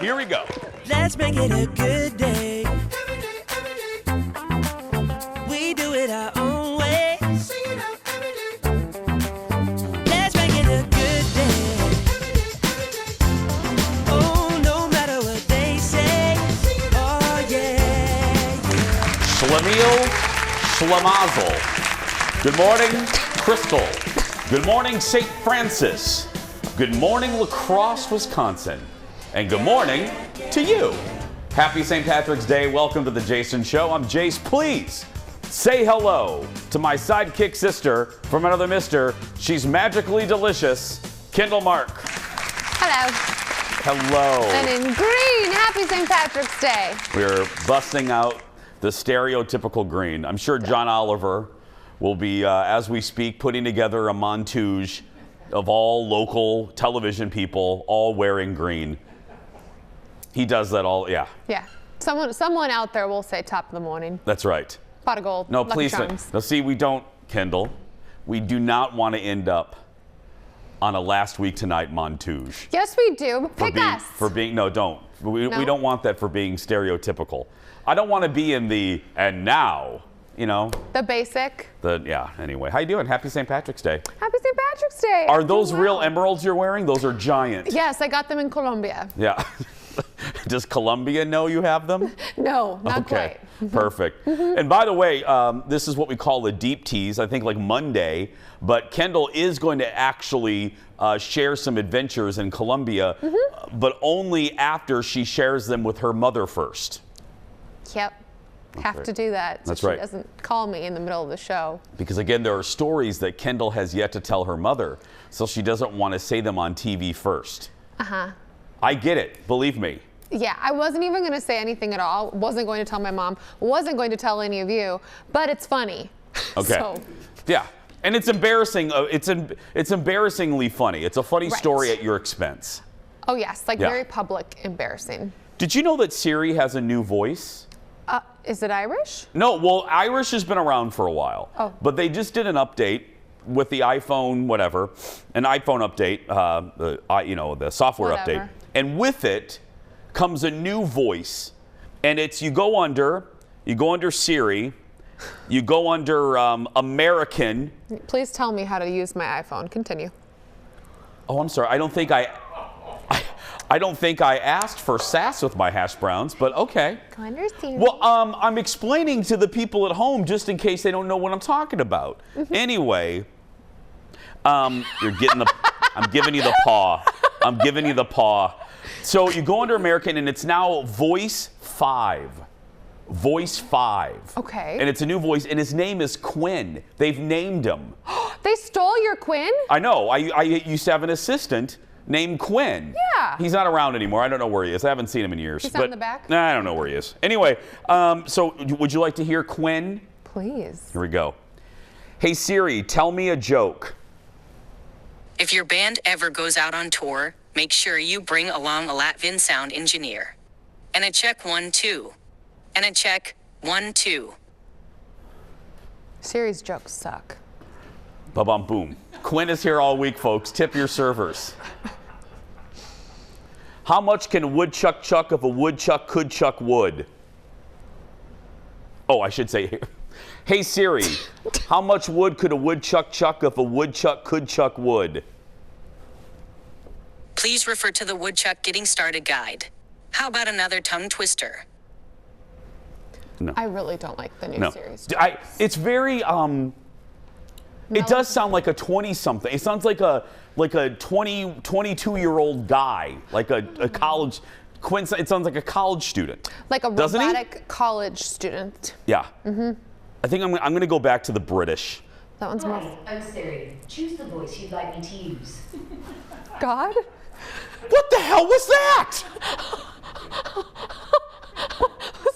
Here we go. Let's make it a good day. We do it our own way. Let's make it a good day. Oh, no matter what they say. Oh, yeah. Shlemiel Shlemazel. Good morning, Crystal. Good morning, St. Francis. Good morning, La Crosse, Wisconsin. And good morning to you. Happy St. Patrick's Day. Welcome to the Jason Show. I'm Jace. Please say hello to my sidekick sister from another mister. She's magically delicious, Kendall Mark. Hello. Hello. And in green, happy St. Patrick's Day. We're busting out the stereotypical green. I'm sure John Oliver will be, as we speak, putting together a montage of all local television people all wearing green. He does that all, yeah. Yeah. Someone out there will say top of the morning. That's right. Pot of gold. No, Lucky please. Charms. No, see, we don't, Kendall. We do not want to end up on a last week tonight montage. Yes, we do. Pick us. No, don't. We don't want that for being stereotypical. I don't want to be in the, and now, you know. The basic. Yeah, anyway. How you doing? Happy St. Patrick's Day. Happy St. Patrick's Day. Are those real emeralds you're wearing? Those are giant. Yes, I got them in Colombia. Yeah. Does Colombia know you have them? No, not okay. quite. Perfect. And by the way, this is what we call a deep tease, I think like Monday, but Kendall is going to actually share some adventures in Colombia, but only after she shares them with her mother first. Yep. Have to do that so That's right. she doesn't call me in the middle of the show. Because again, there are stories that Kendall has yet to tell her mother, so she doesn't want to say them on TV first. Uh-huh. I get it, believe me. Yeah, I wasn't even going to say anything at all. Wasn't going to tell my mom. Wasn't going to tell any of you. But it's funny. Okay. So. Yeah, and it's embarrassing. It's embarrassingly funny. It's a funny story at your expense. Oh yes, like very public, embarrassing. Did you know that Siri has a new voice? Is it Irish? No, well, Irish has been around for a while. Oh. But they just did an update with the iPhone, whatever, an iPhone update, the software update. And with it comes a new voice. And it's, you go under Siri, you go under American. Please tell me how to use my iPhone. Continue. Oh, I'm sorry. I don't think I asked for sass with my hash browns, but okay. Go under Siri. Well, I'm explaining to the people at home just in case they don't know what I'm talking about. Anyway, you're getting the, I'm giving you the paw. I'm giving you the paw. So you go under American and it's now Voice 5. Voice 5. Okay. And it's a new voice and his name is Quinn. They've named him. They stole your Quinn? I know. I used to have an assistant named Quinn. Yeah. He's not around anymore. I don't know where he is. I haven't seen him in years. He's not in the back? Nah, I don't know where he is. Anyway, so would you like to hear Quinn? Please. Here we go. Hey Siri, tell me a joke. If your band ever goes out on tour, make sure you bring along a Latvian sound engineer. And a check 1, 2. And a check 1, 2. Siri's jokes suck. Ba-bum, boom. Quinn is here all week, folks. Tip your servers. How much can a woodchuck chuck if a woodchuck could chuck wood? Oh, I should say, hey Siri, how much wood could a woodchuck chuck if a woodchuck could chuck wood? Please refer to the Woodchuck Getting Started guide. How about another tongue twister? No. I really don't like the new series. It's very, it does sound like a 20-something. It sounds like a 22-year-old guy, like a college. Quinn, it sounds like a college student. Like a robotic college student. Yeah. I think I'm going to go back to the British. That one's more. Hi, I'm Siri. Choose the voice you'd like me to use. God? What the hell was that?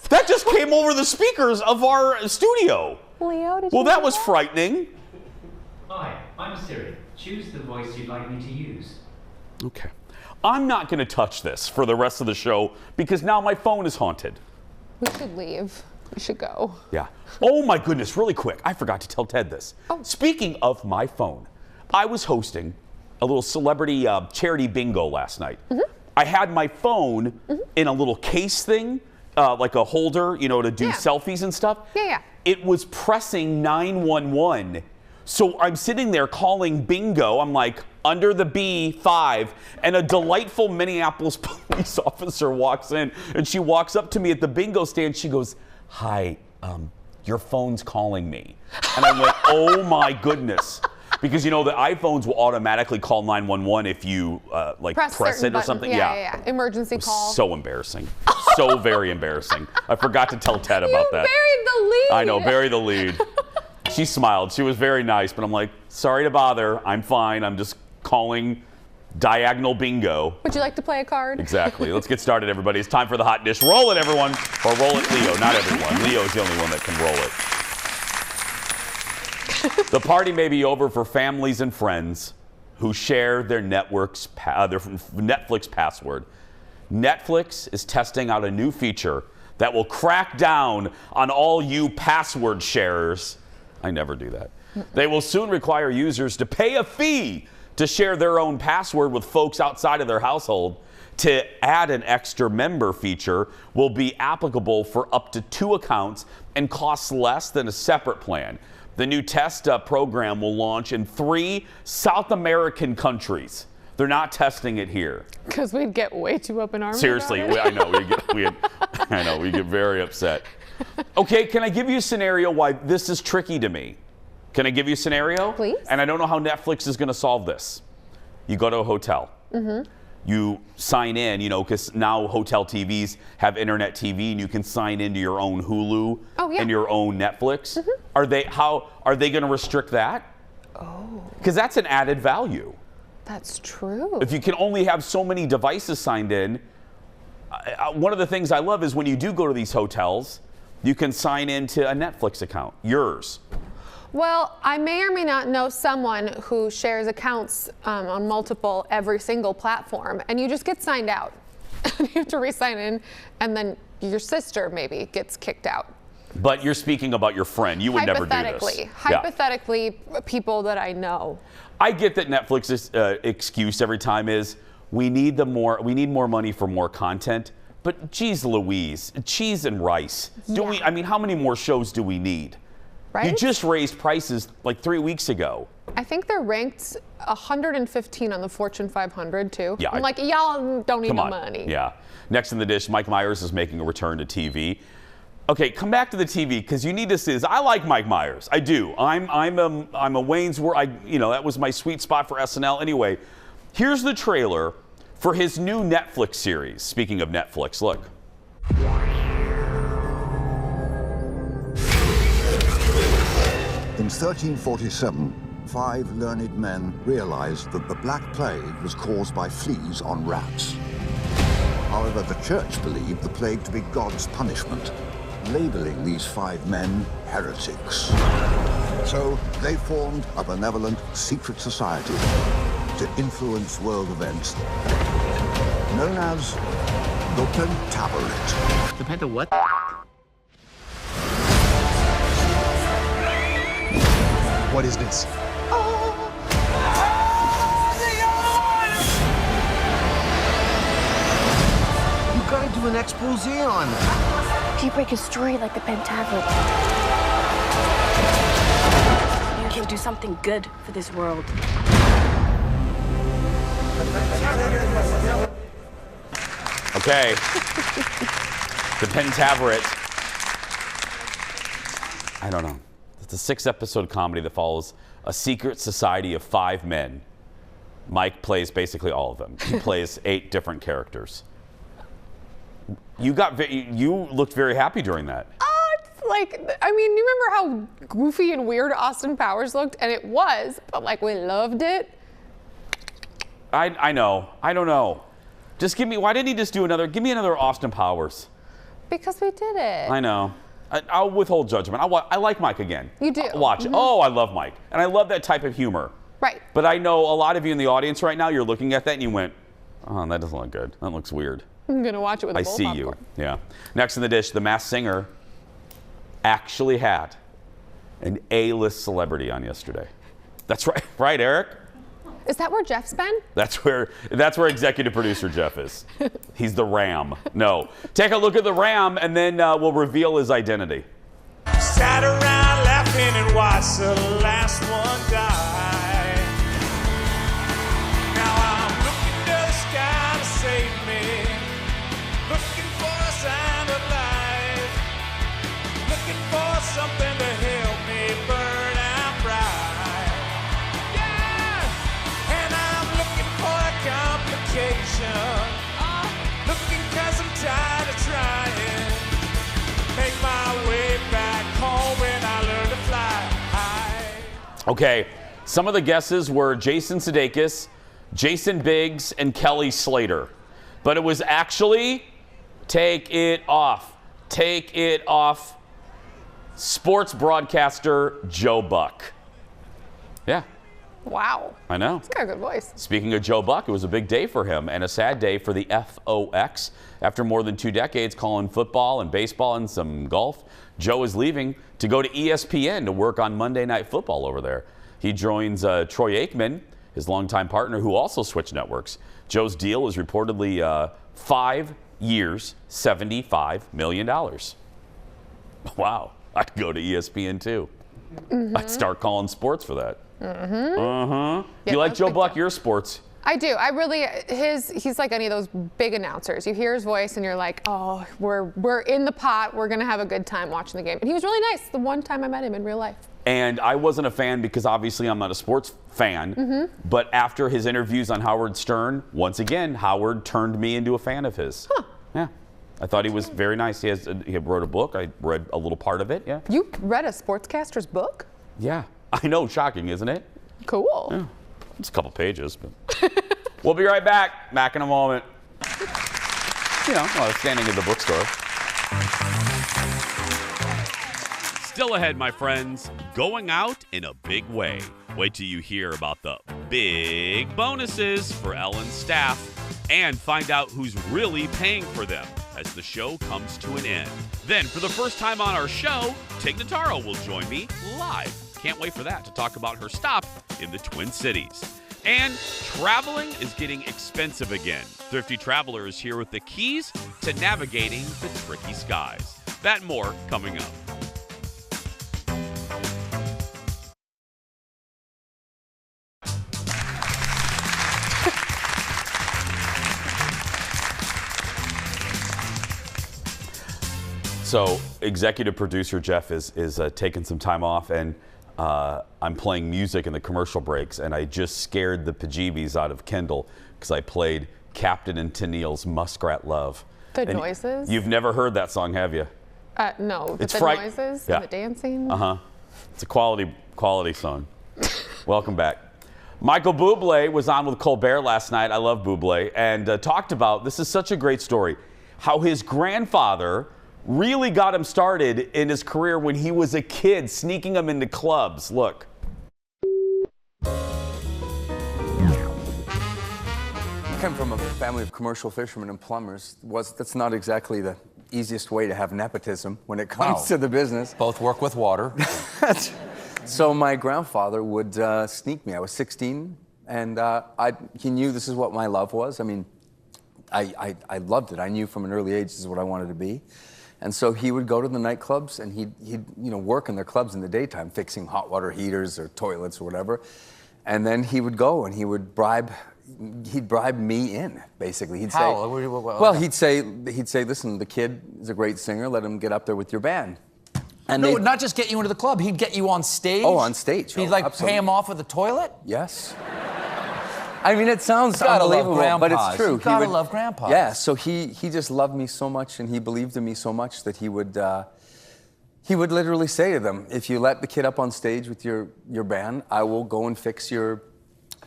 That just came over the speakers of our studio. Leo, did you Well, that hear was frightening. Hi, I'm Siri. Choose the voice you'd like me to use. Okay. I'm not going to touch this for the rest of the show because now my phone is haunted. We should leave. We should go. Yeah. Oh my goodness, really quick. I forgot to tell Ted this. Oh. Speaking of my phone, I was hosting a little celebrity charity bingo last night. I had my phone in a little case thing, like a holder, you know, to do selfies and stuff. Yeah. It was pressing 911. So I'm sitting there calling bingo. I'm like, under the B5, and a delightful Minneapolis police officer walks in, and she walks up to me at the bingo stand. She goes, "Hi, your phone's calling me." And I went, "Oh my goodness." Because you know the iPhones will automatically call 911 if you like press it or button. something. Yeah. Emergency call. So embarrassing. So very embarrassing. I forgot to tell Ted about that. Buried the lead. I know, bury the lead. She smiled. She was very nice, but I'm like, sorry to bother. I'm fine. I'm just calling diagonal bingo. Would you like to play a card? Exactly. Let's get started, everybody. It's time for the hot dish. Roll it, everyone. Or roll it, Leo. Not everyone. Leo's the only one that can roll it. The party may be over for families and friends who share their Netflix password. Netflix is testing out a new feature that will crack down on all you password sharers. I never do that. They will soon require users to pay a fee to share their own password with folks outside of their household. To add an extra member feature will be applicable for up to 2 accounts and costs less than a separate plan. The new test program will launch in 3 South American countries. They're not testing it here. Because we'd get way too up in arms. Seriously, I know we get very upset. Okay, can I give you a scenario why this is tricky to me? Can I give you a scenario? Please. And I don't know how Netflix is going to solve this. You go to a hotel. You sign in, you know, because now hotel TVs have internet TV, and you can sign into your own Hulu and your own Netflix. Are they going to restrict that? Oh. Because that's an added value. That's true. If you can only have so many devices signed in, one of the things I love is when you do go to these hotels, you can sign into a Netflix account, yours. Well, I may or may not know someone who shares accounts on multiple, every single platform, and you just get signed out. You have to re-sign in, and then your sister maybe gets kicked out. But you're speaking about your friend. You would never do this. Hypothetically, people that I know. I get that Netflix's excuse every time is we need more money for more content. But geez Louise, cheese and rice. I mean, how many more shows do we need? Right? You just raised prices like 3 weeks ago. I think they're ranked 115 on the Fortune 500 too. Yeah, I'm like, y'all don't need no money. Yeah. Next in the dish, Mike Myers is making a return to TV. Okay, come back to the TV because you need to see this. I like Mike Myers. I do. I'm a Wayne's World. That was my sweet spot for SNL. Anyway, here's the trailer for his new Netflix series. Speaking of Netflix, look. In 1347, 5 learned men realized that the Black Plague was caused by fleas on rats. However, the church believed the plague to be God's punishment, labeling these 5 men heretics. So they formed a benevolent secret society to influence world events, known as the Pentaverite. The Penta what? What is this? You gotta do an expose on that. If you break a story like the Pentaverite, you can do something good for this world. Okay. The Pentaverite. I don't know. It's a 6-episode comedy that follows a secret society of 5 men. Mike plays basically all of them. He plays 8 different characters. You looked very happy during that. It's like, I mean, you remember how goofy and weird Austin Powers looked? And it was, but like we loved it. I know. I don't know. Why didn't he just give me another Austin Powers? Because we did it. I know. I'll withhold judgment. I like Mike again. You do? I'll watch it. Oh, I love Mike. And I love that type of humor. Right. But I know a lot of you in the audience right now, you're looking at that and you went, oh, that doesn't look good. That looks weird. I'm going to watch it with a bowl of popcorn. I see you. Yeah. Next in the dish, The Masked Singer actually had an A-list celebrity on yesterday. That's right. Right, Eric? Is that where Jeff's been? That's where executive producer Jeff is. He's the Ram. No. Take a look at the Ram, and then we'll reveal his identity. Sat around laughing and watched the last one die. Now I'm looking to the sky to save me. Looking for a sign of life. Looking for something to help me burn out bright. Yeah! And I'm looking for a complication. Looking 'cause I'm tired of trying. Make my way back home when I learn to fly high. Okay, some of the guesses were Jason Sudeikis, Jason Biggs, and Kelly Slater. But it was actually, take it off, sports broadcaster Joe Buck. Yeah. Wow. I know. He's got a good voice. Speaking of Joe Buck, it was a big day for him and a sad day for the FOX. After more than 2 decades calling football and baseball and some golf, Joe is leaving to go to ESPN to work on Monday Night Football over there. He joins Troy Aikman, his longtime partner, who also switched networks. Joe's deal is reportedly 5 years, $75 million. Wow. I'd go to ESPN too. I'd start calling sports for that. Yeah, You like that's Joe big Buck, time. your sports? I do. I really, he's like any of those big announcers. You hear his voice and you're like, oh, we're in the pot. We're going to have a good time watching the game. And he was really nice the one time I met him in real life. And I wasn't a fan because obviously I'm not a sports fan. But after his interviews on Howard Stern, once again, Howard turned me into a fan of his. Huh. Yeah. I thought he was very nice. He wrote a book. I read a little part of it. Yeah. You read a sportscaster's book? Yeah. I know. Shocking, isn't it? Cool. Yeah. It's a couple pages. But we'll be right back. Back in a moment. You know, while I was standing in the bookstore. Still ahead, my friends, going out in a big way. Wait till you hear about the big bonuses for Ellen's staff and find out who's really paying for them as the show comes to an end. Then, for the first time on our show, Tig Notaro will join me live. Can't wait for that to talk about her stop in the Twin Cities. And traveling is getting expensive again. Thrifty Traveler is here with the keys to navigating the tricky skies. That and more coming up. So executive producer Jeff is taking some time off, and I'm playing music in the commercial breaks, and I just scared the bejeebies out of Kendall because I played Captain and Tennille's Muskrat Love. The And noises? You've never heard that song, have you? No, but It's the noises Yeah. and the dancing. It's a quality song. Welcome back. Michael Buble was on with Colbert last night. I love Buble. And talked about, this is such a great story, how his grandfather really got him started in his career when he was a kid, sneaking him into clubs. Look. I come from a family of commercial fishermen and plumbers. That's not exactly the easiest way to have nepotism when it comes to the business. Both work with water. So my grandfather would sneak me. I was 16, and he knew this is what my love was. I mean, I loved it. I knew from an early age this is what I wanted to be. And so he would go to the nightclubs, and he'd work in their clubs in the daytime, fixing hot water heaters or toilets or whatever. And then he would go and he'd bribe me in, basically. He'd say, listen, the kid is a great singer. Let him get up there with your band. And no, not just get you into the club. He'd get you on stage. Oh, on stage. He'd Absolutely. pay him off with a toilet. Yes. I mean, it sounds unbelievable, but it's true. You gotta love grandpas. Yeah, so he just loved me so much, and he believed in me so much that he would literally say to them, if you let the kid up on stage with your band, I will go and fix your,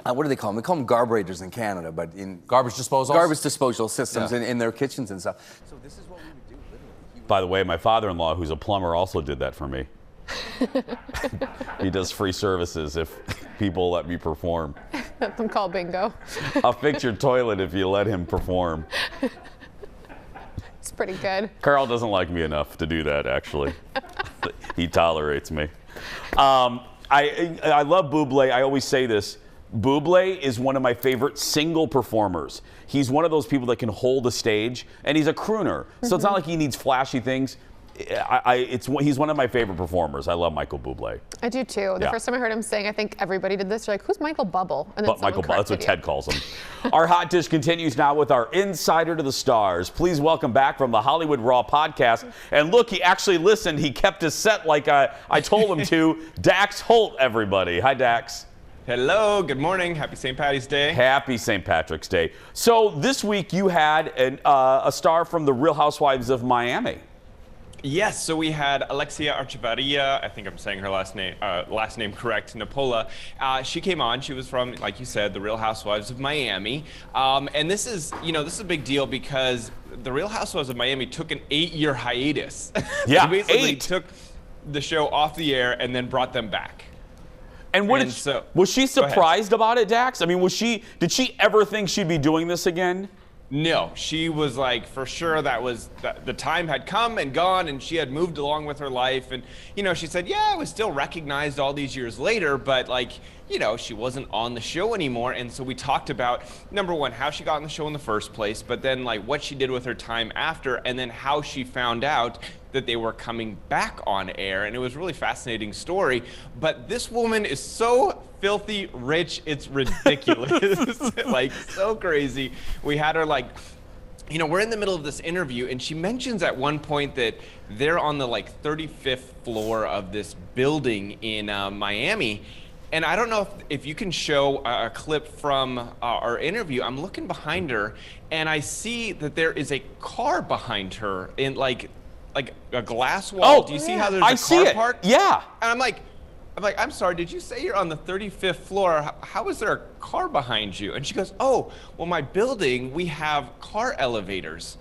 what do they call them? They call them carburetors in Canada, but in garbage disposal systems in their kitchens and stuff. So this is what we would do, literally. By the way, my father-in-law, who's a plumber, also did that for me. He does free services if people let me perform. Let them call bingo. I'll fix your toilet if you let him perform. It's pretty good. Carl doesn't like me enough to do that, actually. He tolerates me. I love Buble. I always say this. Buble is one of my favorite single performers. He's one of those people that can hold a stage, and he's a crooner. So it's not like he needs flashy things. He's one of my favorite performers. I love Michael Buble. I do too. The first time I heard him sing, I think everybody did this. You're like, who's Michael Bubble? And then Michael Bubble, that's what you. Ted calls him. Our hot dish continues now with our Insider to the Stars. Please welcome back from the Hollywood Raw podcast. And look, he actually listened. He kept his set like I told him to. Dax Holt, everybody. Hi, Dax. Hello, good morning. Happy St. Patty's Day. Happy St. Patrick's Day. So this week you had a star from the Real Housewives of Miami. Yes, so we had Alexia Archivaria, I think I'm saying her last name correct, Napola. She came on. She was from, like you said, the Real Housewives of Miami. And this is a big deal because the Real Housewives of Miami took an 8-year hiatus. Yeah, they basically took the show off the air and then brought them back. And was she surprised about it, Dax? I mean, did she ever think she'd be doing this again? No, she was like, for sure the time had come and gone and she had moved along with her life. And, she said, yeah, I was still recognized all these years later, but she wasn't on the show anymore. And so we talked about, number one, how she got on the show in the first place, but then what she did with her time after, and then how she found out that they were coming back on air. And it was a really fascinating story. But this woman is so filthy rich, it's ridiculous. So crazy. We had her we're in the middle of this interview and she mentions at one point that they're on the 35th floor of this building in Miami. And I don't know if you can show a clip from our interview. I'm looking behind her and I see that there is a car behind her in like a glass wall. Do you see how there's a car parked? Yeah. And I'm like, I'm sorry, did you say you're on the 35th floor? How is there a car behind you? And she goes, oh, well, my building, we have car elevators.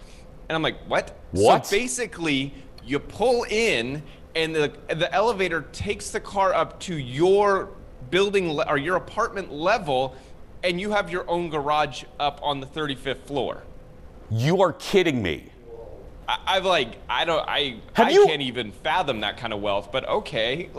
And I'm like, what? What? So basically, you pull in and the elevator takes the car up to your building or your apartment level, and you have your own garage up on the 35th floor. You are kidding me. I can't even fathom that kind of wealth, but okay.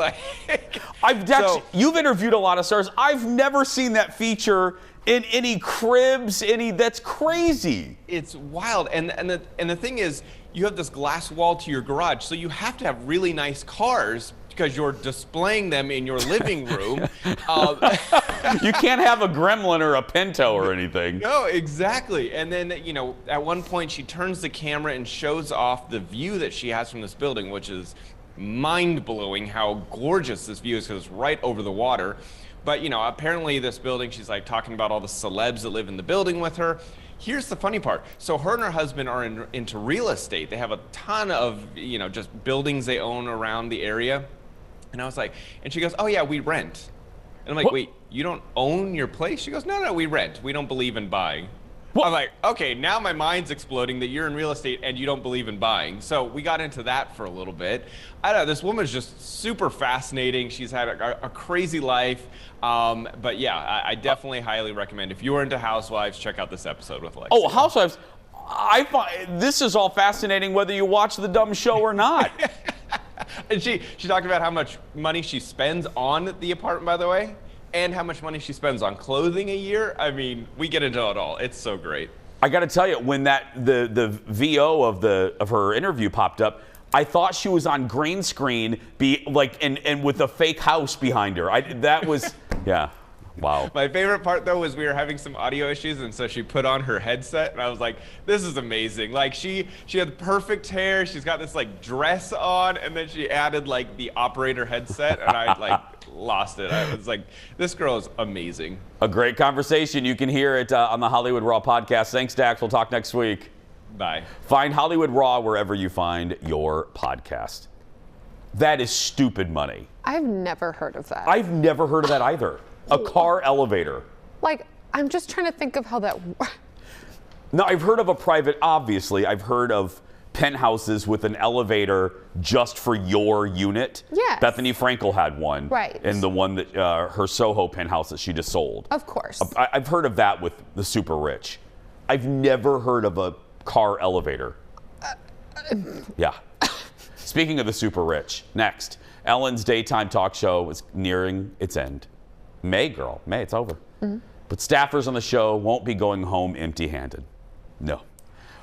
You've interviewed a lot of stars. I've never seen that feature in any cribs, that's crazy. It's wild. And the thing is, you have this glass wall to your garage, so you have to have really nice cars because you're displaying them in your living room. You can't have a Gremlin or a Pinto or anything. No, exactly. And then, at one point she turns the camera and shows off the view that she has from this building, which is mind-blowing how gorgeous this view is because it's right over the water. But, apparently this building, she's talking about all the celebs that live in the building with her. Here's the funny part. So her and her husband are into real estate. They have a ton of, just buildings they own around the area. And I was like, and she goes, oh yeah, we rent. And I'm like, wait, you don't own your place? She goes, no, we rent. We don't believe in buying. I'm like, okay, now my mind's exploding that you're in real estate and you don't believe in buying. So we got into that for a little bit. I don't know, this woman's just super fascinating. She's had a crazy life. But yeah, I definitely highly recommend. If you're into Housewives, check out this episode with Alexia. Oh, Housewives. I find this is all fascinating whether you watch the dumb show or not. And she talked about how much money she spends on the apartment, by the way, and how much money she spends on clothing a year. I mean, we get into it all. It's so great. I got to tell you, when the VO of her interview popped up, I thought she was on green screen, and with a fake house behind her. That was yeah. Wow. My favorite part, though, was we were having some audio issues, and so she put on her headset, and I was like, this is amazing. She had perfect hair, she's got this, dress on, and then she added, the operator headset, and I, lost it. I was like, this girl is amazing. A great conversation. You can hear it on the Hollywood Raw podcast. Thanks, Dax. We'll talk next week. Bye. Find Hollywood Raw wherever you find your podcast. That is stupid money. I've never heard of that. I've never heard of that either. A car elevator. I'm just trying to think of how that works. No, I've heard of a private, obviously. I've heard of penthouses with an elevator just for your unit. Yes. Bethany Frankel had one. Right. And the one that, her Soho penthouse that she just sold. Of course. I've heard of that with the super rich. I've never heard of a car elevator. Yeah. Speaking of the super rich, next, Ellen's daytime talk show is nearing its end. May, it's over. But staffers on the show won't be going home empty-handed. No.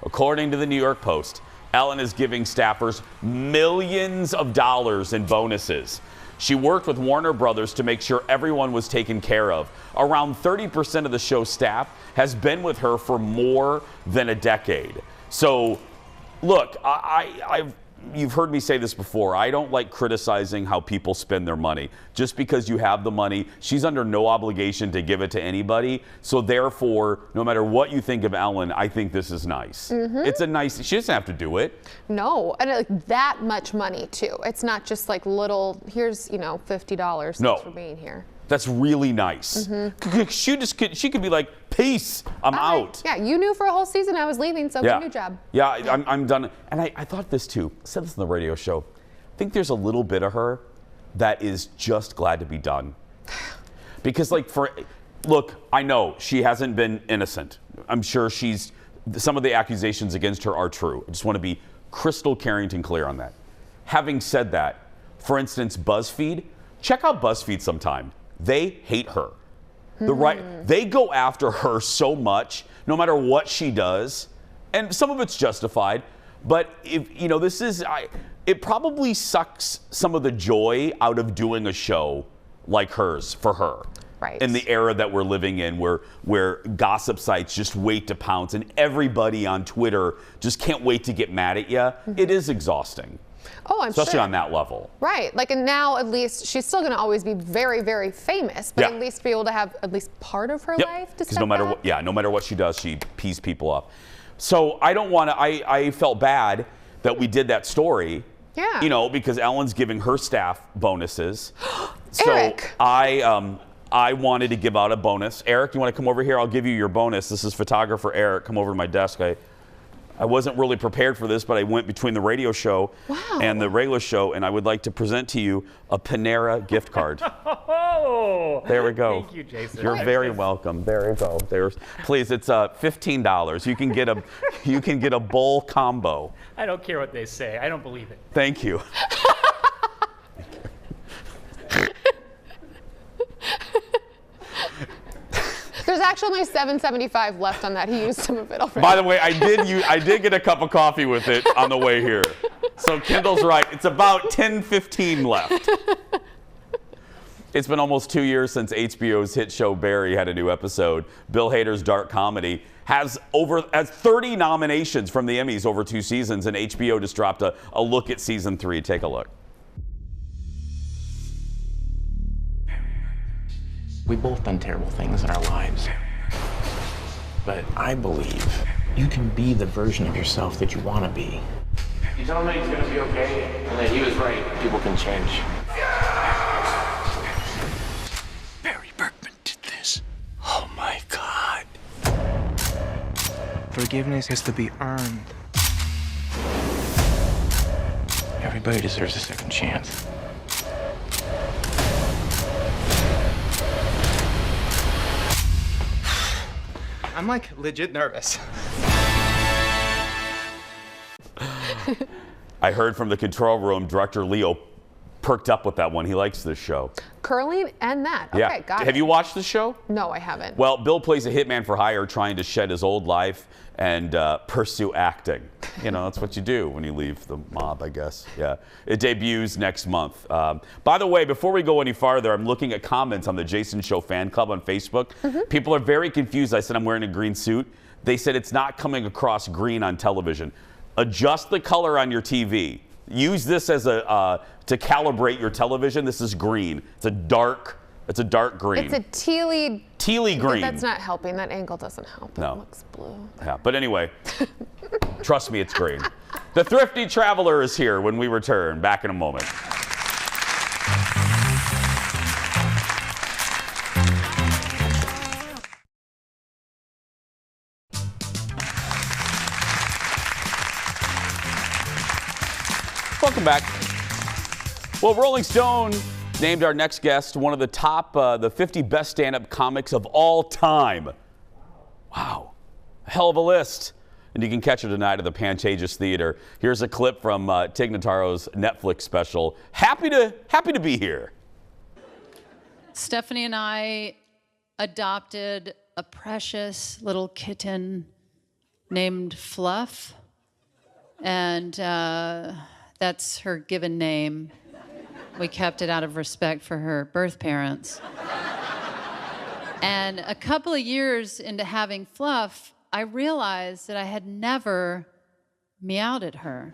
According to the New York Post, Ellen is giving staffers millions of dollars in bonuses. She worked with Warner Brothers to make sure everyone was taken care of. Around 30% of the show's staff has been with her for more than a decade. So, look, you've heard me say this before. I don't like criticizing how people spend their money. Just because you have the money, she's under no obligation to give it to anybody. So therefore, no matter what you think of Ellen, I think this is nice. It's a nice, she doesn't have to do it. No, and like that much money too. It's not just like little, here's, $50 No. for being here. That's really nice. She could be like, peace, I'm out. Yeah, you knew for a whole season I was leaving, so Yeah. good new job. Yeah, I'm done. And I thought this too. I said this on the radio show. I think there's a little bit of her that is just glad to be done. Because look, I know she hasn't been innocent. I'm sure some of the accusations against her are true. I just want to be crystal Carrington clear on that. Having said that, for instance, BuzzFeed, check out BuzzFeed sometime. They hate her. They go after her so much, no matter what she does, and some of it's justified. But it probably sucks some of the joy out of doing a show like hers for her. Right. In the era that we're living in, where gossip sites just wait to pounce, and everybody on Twitter just can't wait to get mad at you. It is exhausting. Oh, I'm Especially sure. on that level. Right. And now at least she's still going to always be very, very famous, but Yeah. at least be able to have at least part of her life to Because step no matter back. no matter what she does, she pees people off. So I don't want to. I felt bad that we did that story. Yeah. Because Ellen's giving her staff bonuses. Eric. So I wanted to give out a bonus. Eric, you want to come over here? I'll give you your bonus. This is photographer Eric. Come over to my desk. I wasn't really prepared for this, but I went between the radio show and the regular show, and I would like to present to you a Panera gift card. Oh, there we go. Thank you, Jason. You're very welcome. There you go. Please, it's $15. You can get a bowl combo. I don't care what they say. I don't believe it. Thank you. There's actually only $7.75 left on that. He used some of it already. By the way, I did get a cup of coffee with it on the way here. So Kendall's right. It's about 10:15 left. It's been almost 2 years since HBO's hit show Barry had a new episode. Bill Hader's dark comedy has 30 nominations from the Emmys over 2 seasons, and HBO just dropped a look at season 3. Take a look. We've both done terrible things in our lives. But I believe you can be the version of yourself that you want to be. You tell him that he's going to be okay, and that he was right. People can change. Barry Berkman did this. Oh my God. Forgiveness has to be earned. Everybody deserves a second chance. I'm like legit nervous. I heard from the control room, director Leo perked up with that one. He likes this show. Curling and that. Okay, Yeah. got it. Have you watched the show? No, I haven't. Well, Bill plays a hitman for hire trying to shed his old life and pursue acting. That's what you do when you leave the mob, I guess. Yeah. It debuts next month. By the way, before we go any farther, I'm looking at comments on the Jason Show fan club on Facebook. People are very confused. I said I'm wearing a green suit. They said it's not coming across green on television. Adjust the color on your TV. Use this as to calibrate your television. This is green. It's a dark green. It's a tealy green. That's not helping. That angle doesn't help. No. It looks blue. Yeah, but anyway, trust me, it's green. The Thrifty Traveler is here when we return. Back in a moment. Welcome back. Well, Rolling Stone named our next guest one of the top, the 50 best stand-up comics of all time. Wow, a hell of a list. And you can catch her tonight at the Pantages Theater. Here's a clip from Tig Notaro's Netflix special. Happy to be here. Stephanie and I adopted a precious little kitten named Fluff, and that's her given name. We kept it out of respect for her birth parents. And a couple of years into having Fluff, I realized that I had never meowed at her.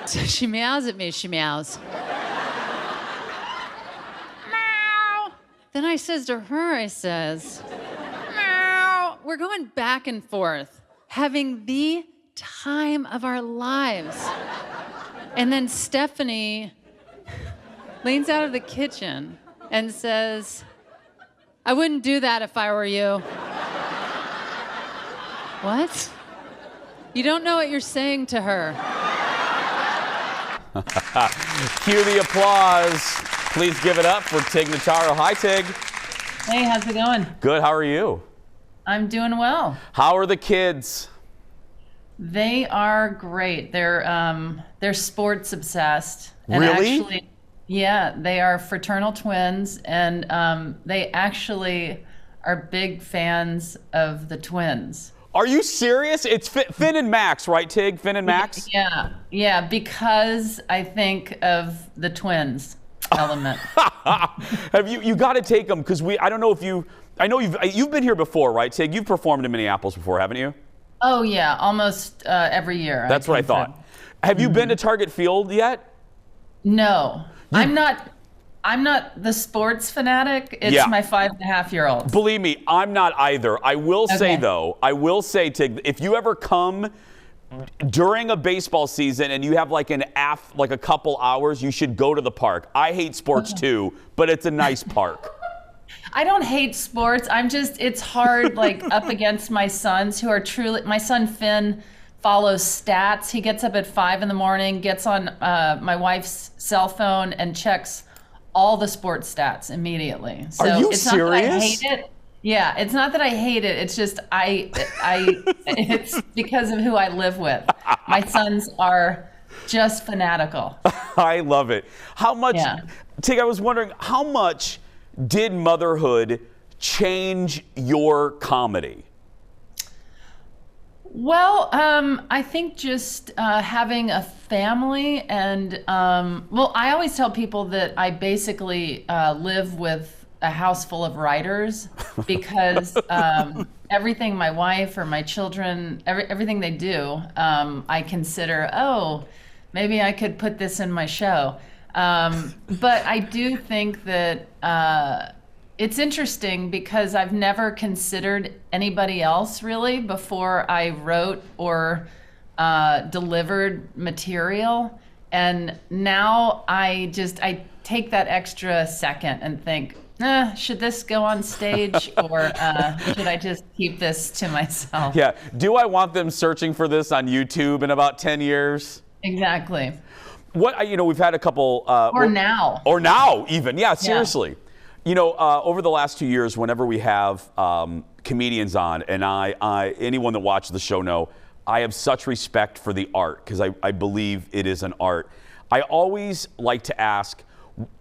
So she meows at me, she meows. Meow. Then I says to her, I says, meow. We're going back and forth, having the time of our lives. And then Stephanie leans out of the kitchen and says, I wouldn't do that if I were you. What? You don't know what you're saying to her. Cue the applause. Please give it up for Tig Notaro. Hi, Tig. Hey, how's it going? Good. How are you? I'm doing well. How are the kids? They are great. They're sports obsessed. And Really? Actually, yeah, they are fraternal twins, and they actually are big fans of the twins. Are you serious? It's Finn and Max, right, Tig? Finn and Max? Yeah, because I think of the twins element. Have you got to take them, because I don't know if I know you've been here before, right, Tig? You've performed in Minneapolis before, haven't you? Oh yeah, almost every year. That's what I thought. Have you been to Target Field yet? No, I'm not the sports fanatic. It's my 5.5-year-old. Believe me, I'm not either. I will say, though, Tig, if you ever come during a baseball season and you have like a couple hours, you should go to the park. I hate sports too, but it's a nice park. I don't hate sports. It's hard, like, up against my sons who are truly, my son Finn follows stats. He gets up at 5 a.m, gets on my wife's cell phone and checks all the sports stats immediately. So are you it's serious? Not that I hate it. Yeah, it's not that I hate it. It's just it's because of who I live with. My sons are just fanatical. I love it. How much, Tig, I was wondering, how much did motherhood change your comedy? Well, I think just having a family and, I always tell people that I basically live with a house full of writers because everything my wife or my children, everything they do, I consider, maybe I could put this in my show. But I do think that it's interesting because I've never considered anybody else really before I wrote or delivered material. And now I take that extra second and think, should this go on stage or should I just keep this to myself? Yeah. Do I want them searching for this on YouTube in about 10 years? Exactly. We've had a couple. Or now. Or now, even. Yeah, seriously. Yeah. Over the last 2 years, whenever we have comedians on, and anyone that watches the show know, I have such respect for the art because I believe it is an art. I always like to ask,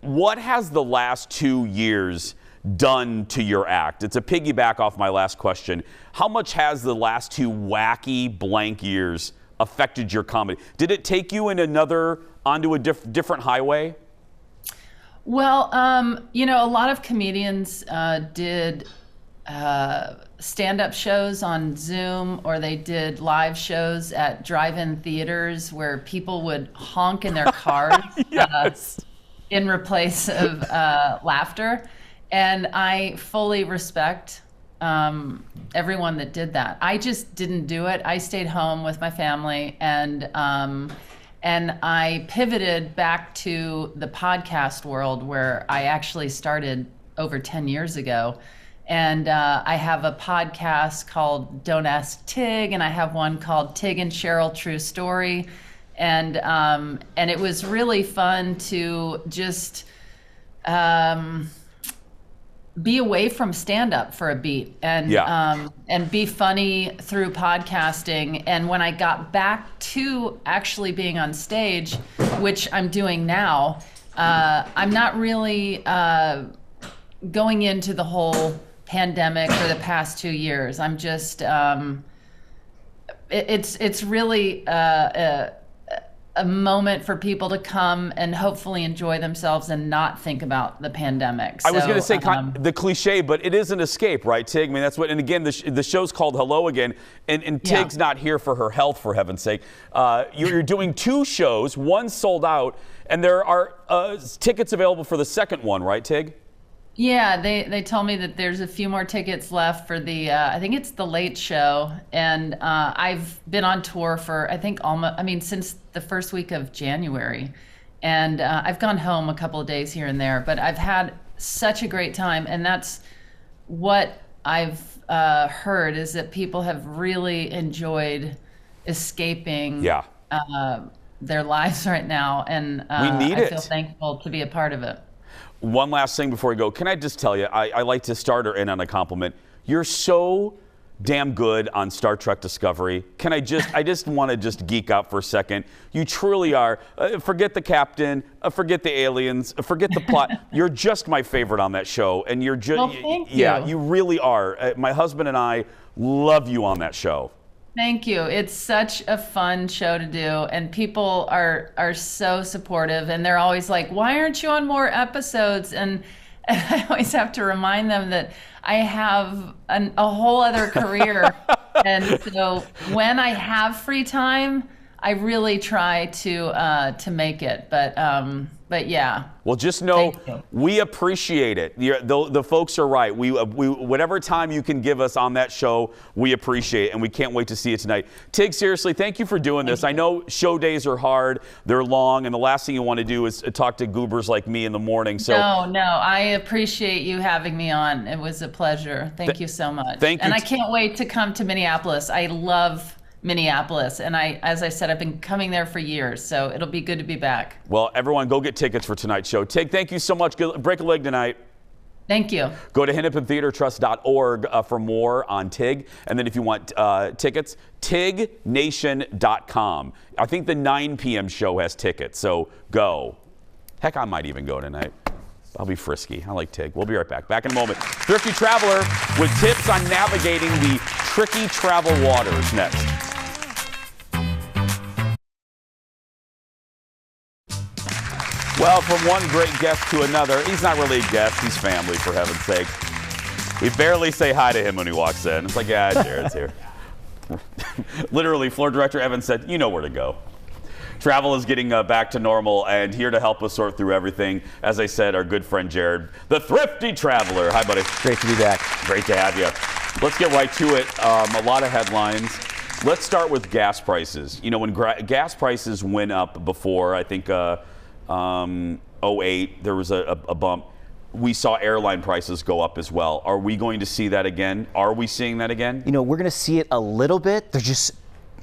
what has the last 2 years done to your act? It's a piggyback off my last question. How much has the last 2 wacky blank years affected your comedy? Did it take you onto a different highway? Well, a lot of comedians did stand-up shows on Zoom, or they did live shows at drive-in theaters where people would honk in their cars in replace of laughter. And I fully respect everyone that did that. I just didn't do it. I stayed home with my family, and I pivoted back to the podcast world where I actually started over 10 years ago. And I have a podcast called Don't Ask Tig, and I have one called Tig and Cheryl True Story. And it was really fun to just be away from stand-up for a beat and be funny through podcasting. And when I got back to actually being on stage, which I'm doing now, I'm not really going into the whole pandemic for the past 2 years. I'm just, it's really a moment for people to come and hopefully enjoy themselves and not think about the pandemic. I was going to say the cliche, but it is an escape, right, Tig? I mean, that's what, and again, the show's called Hello Again, and Tig's not here for her health, for heaven's sake. You're doing 2 shows, one sold out, and there are tickets available for the second one, right, Tig? Yeah, they told me that there's a few more tickets left for the, I think it's the Late Show. And I've been on tour for, I think, since the first week of January. And I've gone home a couple of days here and there, but I've had such a great time. And that's what I've heard, is that people have really enjoyed escaping their lives right now. And I feel thankful to be a part of it. One last thing before we go. Can I just tell you, I like to start her in on a compliment. You're so damn good on Star Trek Discovery. I just want to just geek out for a second. You truly are. Forget the captain, forget the aliens, forget the plot. You're just my favorite on that show. And you're just, well, thank you. Yeah, you really are. My husband and I love you on that show. Thank you. It's such a fun show to do, and people are so supportive, and they're always like, why aren't you on more episodes? And I always have to remind them that I have a whole other career. And so when I have free time, I really try to make it. But yeah. Well, just know we appreciate it. The folks are right. We whatever time you can give us on that show, we appreciate it, and we can't wait to see it tonight. Tig, seriously, thank you for doing this. I know show days are hard, they're long, and the last thing you want to do is talk to goobers like me in the morning. So no, I appreciate you having me on. It was a pleasure. Thank you so much. Thank you. And I can't wait to come to Minneapolis. I love Minneapolis, and as I said, I've been coming there for years, so it'll be good to be back. Well, everyone, go get tickets for tonight's show. Tig, thank you so much. Break a leg tonight. Thank you. Go to hennepintheatertrust.org for more on Tig, and then if you want tickets, tignation.com. I think the 9 p.m. show has tickets, so go. Heck, I might even go tonight. I'll be frisky. I like Tig. We'll be right back. Back in a moment. Thrifty Traveler with tips on navigating the tricky travel waters next. Well, from one great guest to another, he's not really a guest, he's family, for heaven's sake. We barely say hi to him when he walks in. It's like, yeah, Jared's here. Literally, floor director Evan said, you know where to go. Travel is getting back to normal, and here to help us sort through everything, as I said, our good friend Jared, the Thrifty Traveler. Hi, buddy. Great to be back. Great to have you. Let's get right to it. A lot of headlines. Let's start with gas prices. You know, when gas prices went up before, I think 2008, there was a bump. We saw airline prices go up as well. Are we going to see that again? Are we seeing that again? You know, we're going to see it a little bit. There's just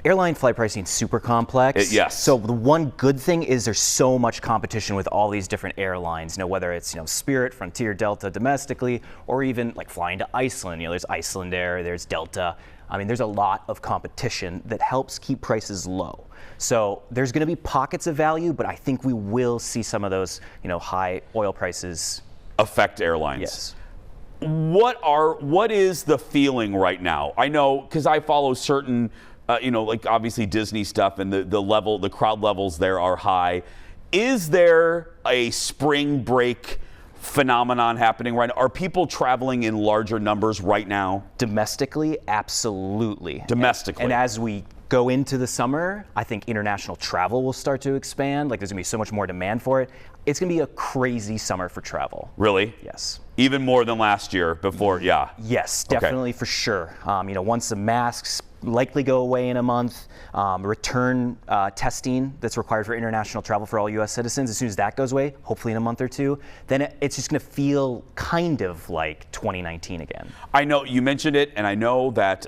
airline flight pricing is super complex. Yes. So the one good thing is there's so much competition with all these different airlines. You know, whether it's Spirit, Frontier, Delta domestically, or even like flying to Iceland. You know, there's Iceland Air, there's Delta. I mean, there's a lot of competition that helps keep prices low. So there's going to be pockets of value, but I think we will see some of those, high oil prices affect airlines. Yes. What is the feeling right now? I know because I follow certain, like obviously Disney stuff, and the crowd levels there are high. Is there a spring break phenomenon happening right now? Are people traveling in larger numbers right now? Domestically, absolutely. Domestically. And as we go into the summer, I think international travel will start to expand. Like there's gonna be so much more demand for it. It's gonna be a crazy summer for travel. Really? Yes. Even more than last year before, yeah. Yes, definitely for sure. Once the masks likely go away in a month, return testing that's required for international travel for all U.S. citizens, as soon as that goes away, hopefully in a month or two, then it's just going to feel kind of like 2019 again. I know you mentioned it, and I know that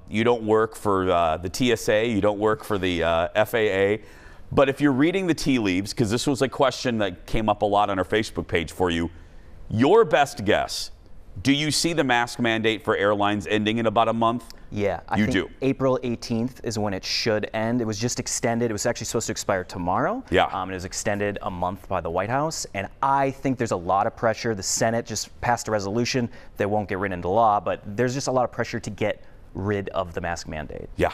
you don't work for the TSA, you don't work for the FAA, but if you're reading the tea leaves, because this was a question that came up a lot on our Facebook page for you, your best guess, Do you see the mask mandate for airlines ending in about a month? Yeah, I You think do. April 18th is when it should end. It was just extended. It was actually supposed to expire tomorrow. Yeah. And it was extended a month by the White House. And I think there's a lot of pressure. The Senate just passed a resolution that won't get written into law, but there's just a lot of pressure to get rid of the mask mandate. Yeah.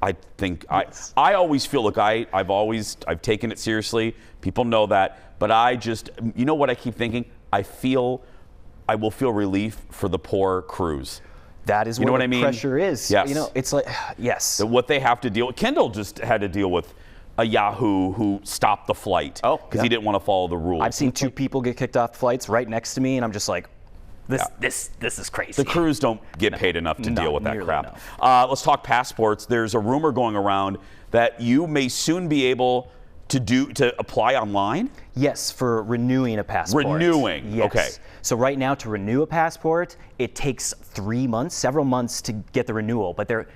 I think I always feel like I've taken it seriously. People know that, but I just, you know what I keep thinking? I will feel relief for the poor crews. That is you know where what I mean? Pressure is. Yes. You know, it's like, yes. What they have to deal with. Kendall just had to deal with a Yahoo who stopped the flight because he didn't want to follow the rules. I've seen 2 people get kicked off flights right next to me, and I'm just like, this is crazy. The crews don't get paid enough to deal with that nearly crap. Let's talk passports. There's a rumor going around that you may soon be able to apply online? Yes, for renewing a passport. Renewing, yes. okay. So right now, to renew a passport, it takes 3 months, several months to get the renewal. But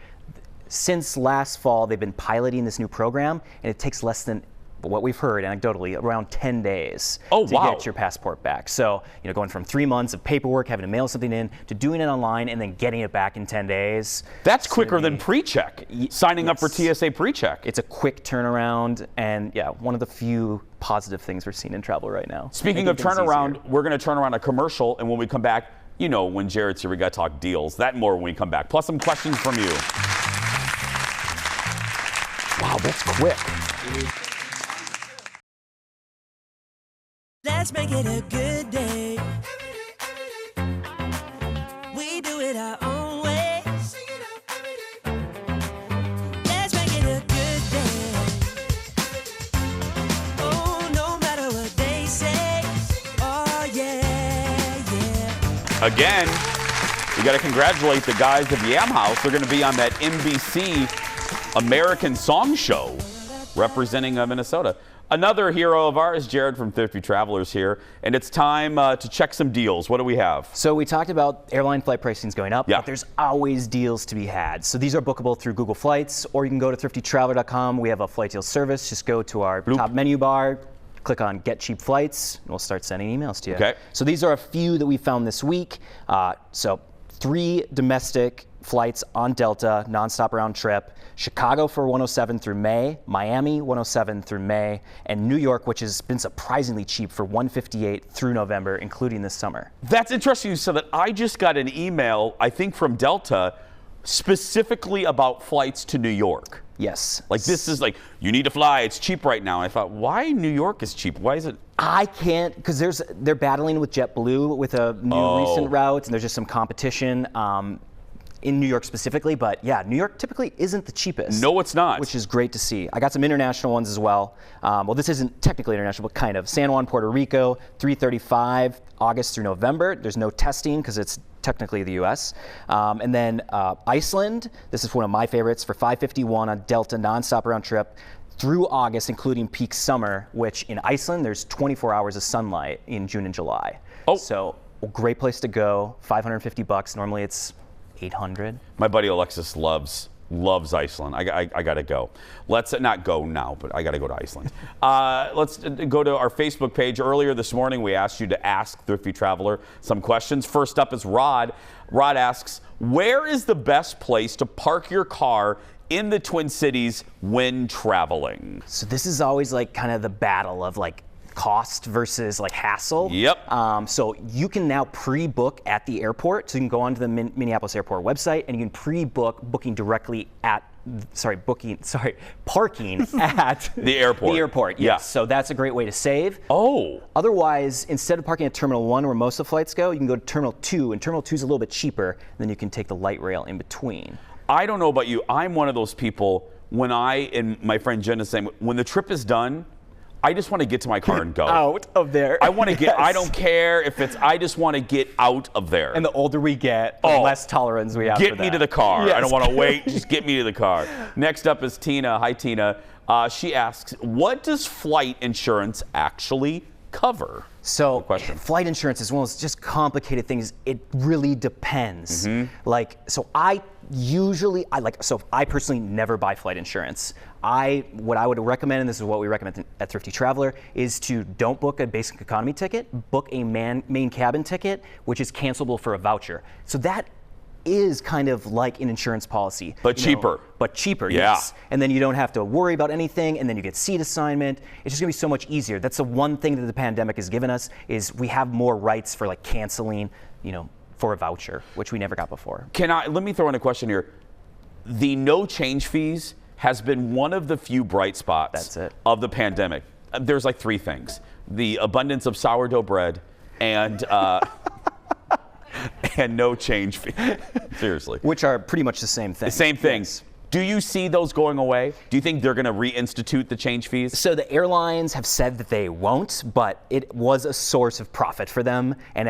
since last fall, they've been piloting this new program, and it takes less than, what we've heard anecdotally, around 10 days to get your passport back. So, going from 3 months of paperwork, having to mail something in, to doing it online and then getting it back in 10 days. That's quicker than pre-check, signing up for TSA pre-check. It's a quick turnaround, and one of the few positive things we're seeing in travel right now. Speaking of turnaround, we're going to turn around a commercial, and when we come back, when Jared's here, we got to talk deals. That and more when we come back. Plus some questions from you. Wow, that's quick. Let's make it a good day. We do it our own way. Let's make it a good day. Oh, no matter what they say. Oh, yeah. Again, we got to congratulate the guys of Yam House. They're going to be on that NBC American Song Show representing Minnesota. Another hero of ours, Jared from Thrifty Travelers here, and it's time to check some deals. What do we have? So we talked about airline flight pricings going up, but there's always deals to be had. So these are bookable through Google Flights, or you can go to thriftytraveler.com. We have a flight deal service. Just go to our top menu bar, click on Get Cheap Flights, and we'll start sending emails to you. Okay. So these are a few that we found this week. So 3 domestic flights on Delta, nonstop round trip. Chicago for 107 through May, Miami 107 through May, and New York, which has been surprisingly cheap, for 158 through November, including this summer. That's interesting. So that I just got an email, I think from Delta, specifically about flights to New York. Yes. Like this is like, you need to fly, it's cheap right now. I thought, why New York is cheap? Why is it? I can't, because they're battling with JetBlue with a new recent route, and there's just some competition. In New York specifically, but New York typically isn't the cheapest. No, it's not. Which is great to see. I got some international ones as well. Well, this isn't technically international, but kind of. San Juan, Puerto Rico, 335, August through November. There's no testing because it's technically the U.S. And then Iceland, this is one of my favorites, for 551 on Delta nonstop round trip through August, including peak summer, which in Iceland, there's 24 hours of sunlight in June and July. So a great place to go, $550. Normally it's 800. My buddy Alexis loves Iceland. I got to go. Let's not go now, but I got to go to Iceland. Let's go to our Facebook page. Earlier this morning, we asked you to ask Thrifty Traveler some questions. First up is Rod. Rod asks, where is the best place to park your car in the Twin Cities when traveling? So this is always like kind of the battle of like cost versus like hassle. Yep. So you can now pre-book at the airport. So you can go onto the Minneapolis Airport website and you can pre-book parking at the airport. The airport, yes. Yeah. So that's a great way to save. Oh. Otherwise, instead of parking at Terminal 1 where most of the flights go, you can go to Terminal 2, and Terminal 2 is a little bit cheaper, and then you can take the light rail in between. I don't know about you. I'm one of those people, when and my friend Jen is saying, when the trip is done, I just want to get to my car and go. Out of there. I want to get, I don't care if it's, I just want to get out of there. And the older we get, the less tolerance we have for that. Get me to the car. Yes. I don't want to wait. Just get me to the car. Next up is Tina. Hi, Tina. She asks, what does flight insurance actually cover? So flight insurance is one of those just complicated things. It really depends. Like, so I personally never buy flight insurance. What I would recommend, and this is what we recommend at Thrifty Traveler, is to don't book a basic economy ticket, book a main cabin ticket, which is cancelable for a voucher. So that is kind of like an insurance policy. But cheaper. But cheaper, yes. And then you don't have to worry about anything, and then you get seat assignment. It's just gonna be so much easier. That's the one thing that the pandemic has given us, is we have more rights for like canceling, for a voucher, which we never got before. Let me throw in a question here. The no change fees has been one of the few bright spots of the pandemic. There's like 3 things: the abundance of sourdough bread and and no change fee. Seriously. Which are pretty much the same thing. The same things. Yes. Do you see those going away? Do you think they're going to reinstitute the change fees? So the airlines have said that they won't, but it was a source of profit for them. And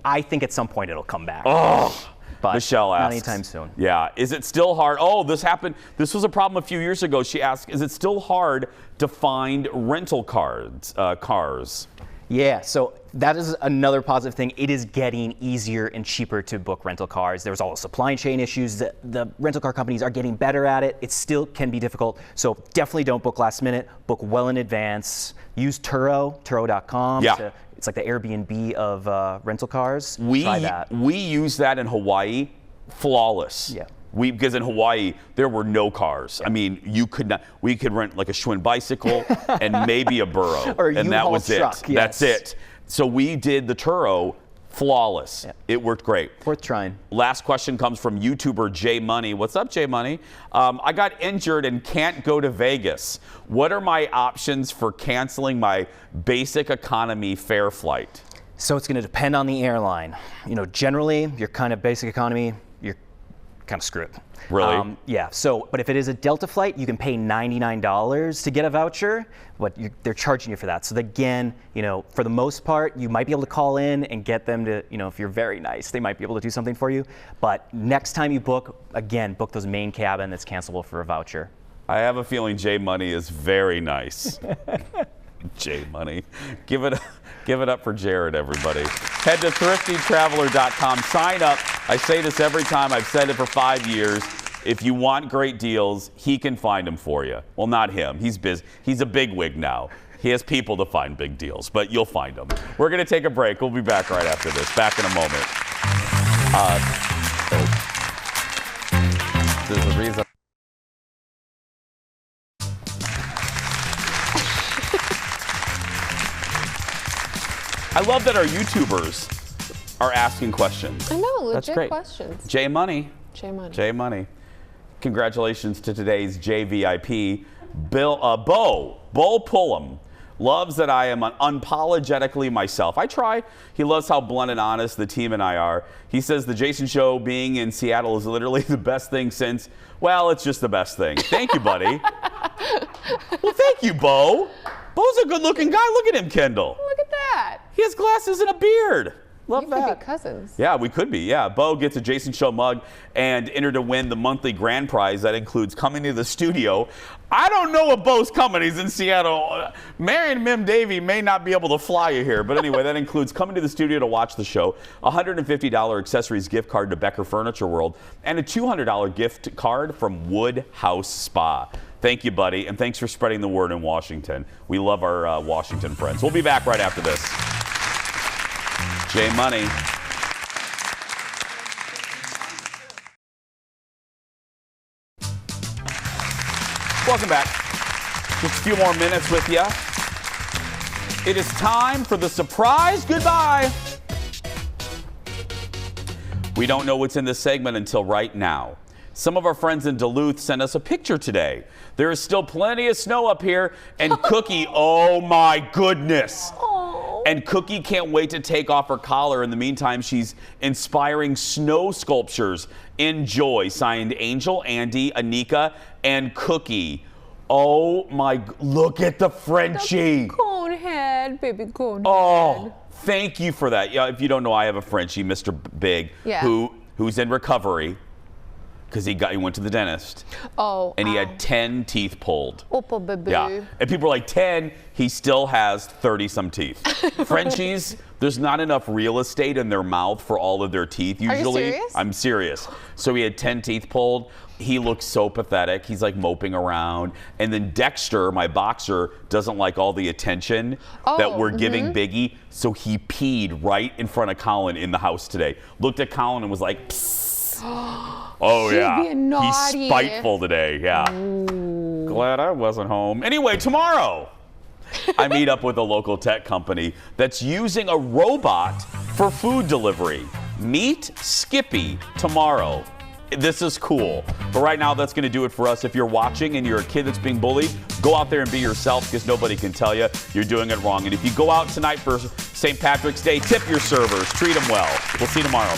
I think at some point it'll come back. Oh, but Michelle asks. Not anytime soon. Yeah. Is it still hard? Oh, this happened. This was a problem a few years ago. She asked, is it still hard to find rental cars? Yeah, so that is another positive thing. It is getting easier and cheaper to book rental cars. There's all the supply chain issues. The rental car companies are getting better at it. It still can be difficult. So definitely don't book last minute. Book well in advance. Use Turo.com. Yeah. It's like the Airbnb of rental cars. Try that. We use that in Hawaii. Flawless. Yeah. Because in Hawaii, there were no cars. I mean, we could rent like a Schwinn bicycle and maybe a burro. And that was truck, it. Yes. That's it. So we did the Turo. Flawless. Yeah. It worked great. Worth trying. Last question comes from YouTuber J Money. What's up, J Money? I got injured and can't go to Vegas. What are my options for canceling my basic economy fare flight? So it's going to depend on the airline. Generally, your kind of basic economy, you're kind of screwed. Really? Yeah. So, but if it is a Delta flight, you can pay $99 to get a voucher, but they're charging you for that. So again, for the most part, you might be able to call in and get them to, if you're very nice, they might be able to do something for you. But next time you book, again, book those main cabin that's cancelable for a voucher. I have a feeling J Money is very nice. J Money. Give it up for Jared, everybody. Head to thriftytraveler.com. Sign up. I say this every time. I've said it for 5 years. If you want great deals, he can find them for you. Well, not him. He's busy. He's a bigwig now. He has people to find big deals, but you'll find them. We're going to take a break. We'll be back right after this. Back in a moment. There's a reason. I love that our YouTubers are asking questions. I know, legit That's great. questions. J Money. J Money. J Money. Congratulations to today's JVIP. Bo Pullum loves that I am unapologetically myself. I try. He loves how blunt and honest the team and I are. He says the Jason Show being in Seattle is literally the best thing since, well, it's just the best thing. Thank you, buddy. Well, thank you, Bo. Bo's a good-looking guy. Look at him, Kendall. Look at that. He has glasses and a beard. Love that. We could be cousins. Yeah, we could be. Yeah, Bo gets a Jason Show mug and entered to win the monthly grand prize that includes coming to the studio. I don't know if Bo's coming. He's in Seattle. Marion Mim Davey may not be able to fly you here, but anyway, that includes coming to the studio to watch the show, a $150 accessories gift card to Becker Furniture World, and a $200 gift card from Wood House Spa. Thank you, buddy, and thanks for spreading the word in Washington. We love our Washington friends. We'll be back right after this. J Money. Welcome back. Just a few more minutes with you. It is time for the surprise goodbye. We don't know what's in this segment until right now. Some of our friends in Duluth sent us a picture today. There is still plenty of snow up here, and Cookie, oh my goodness. And Cookie can't wait to take off her collar. In the meantime, she's inspiring snow sculptures. Enjoy. Signed Angel, Andy, Anika, and Cookie. Oh my, look at the Frenchie. Conehead, baby conehead. Oh, thank you for that. Yeah, if you don't know, I have a Frenchie, Mr. Big, Yeah. who's in recovery. because he went to the dentist. Oh. And he had 10 teeth pulled. Oh, poor baby. Yeah. And people are like, 10, he still has 30-some teeth. Frenchies, there's not enough real estate in their mouth for all of their teeth usually. Are you serious? I'm serious. So he had 10 teeth pulled. He looks so pathetic. He's like moping around. And then Dexter, my boxer, doesn't like all the attention that we're giving Biggie. So he peed right in front of Colin in the house today. Looked at Colin and was like, psst. Oh, She's yeah. being naughty. He's spiteful today. Yeah. Ooh. Glad I wasn't home. Anyway, tomorrow, I meet up with a local tech company that's using a robot for food delivery. Meet Skippy tomorrow. This is cool. But right now, that's going to do it for us. If you're watching and you're a kid that's being bullied, go out there and be yourself because nobody can tell you you're doing it wrong. And if you go out tonight for St. Patrick's Day, tip your servers. Treat them well. We'll see you tomorrow.